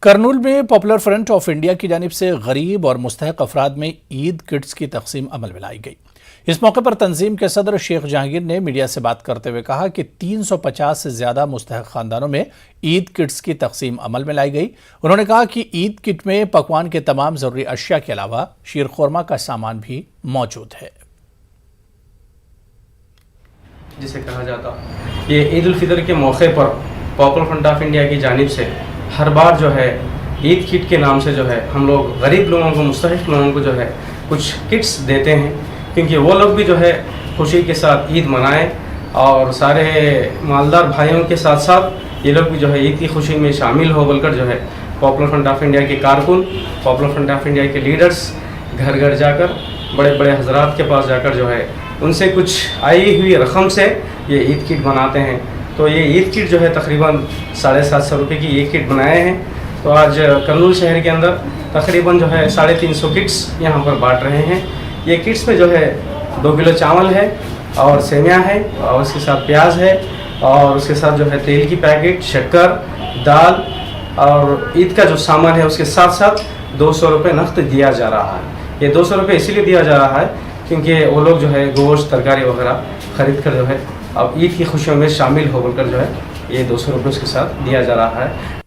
کرنول میں popular front of India کی جانب سے غریب اور مستحق افراد میں عید کٹس کی تقسیم عمل میں لائی گئی۔ اس موقع پر تنظیم کے صدر شیخ جہانگیر نے میڈیا سے بات کرتے ہوئے کہا کہ 350 سے زیادہ مستحق خاندانوں میں عید کٹس کی تقسیم عمل میں لائی گئی۔ انہوں نے کہا کہ عید کٹ میں پکوان کے تمام ضروری اشیاء کے علاوہ شیر خورما کا سامان بھی موجود ہے۔ جسے کہا جاتا یہ عید الفطر کے موقع پر پاپولر فرنٹ آف انڈیا کی جانب سے ہر بار جو ہے عید کٹ کے نام سے جو ہے ہم لوگ غریب لوگوں کو، مستحق لوگوں کو جو ہے کچھ کٹس دیتے ہیں، کیونکہ وہ لوگ بھی جو ہے خوشی کے ساتھ عید منائیں اور سارے مالدار بھائیوں کے ساتھ ساتھ یہ لوگ بھی جو ہے عید کی خوشی میں شامل ہو بول کر جو ہے پاپولر فرنٹ آف انڈیا کے کارکن، پاپولر فرنٹ آف انڈیا کے لیڈرز گھر گھر جا کر، بڑے بڑے حضرات کے پاس جا کر جو ہے ان سے کچھ آئی ہوئی رقم سے یہ عید کٹ بناتے ہیں۔ تو یہ عید کٹ جو ہے تقریباً 750 روپے کی یہ کٹ بنائے ہیں۔ تو آج کرنول شہر کے اندر تقریباً جو ہے 350 کٹس یہاں پر بانٹ رہے ہیں۔ یہ کٹس میں جو ہے 2 کلو چاول ہے اور سیویاں ہے اور اس کے ساتھ پیاز ہے اور اس کے ساتھ جو ہے تیل کی پیکٹ، شکر، دال اور عید کا جو سامان ہے اس کے ساتھ ساتھ 200 روپے نقد دیا جا رہا ہے۔ یہ 200 روپے اسی لیے دیا جا رہا ہے کیونکہ وہ لوگ جو ہے گوشت، ترکاری وغیرہ خرید کر جو ہے اب عید کی خوشیوں میں شامل ہو بول کر جو ہے یہ 200 روپے اس کے ساتھ دیا جا رہا ہے۔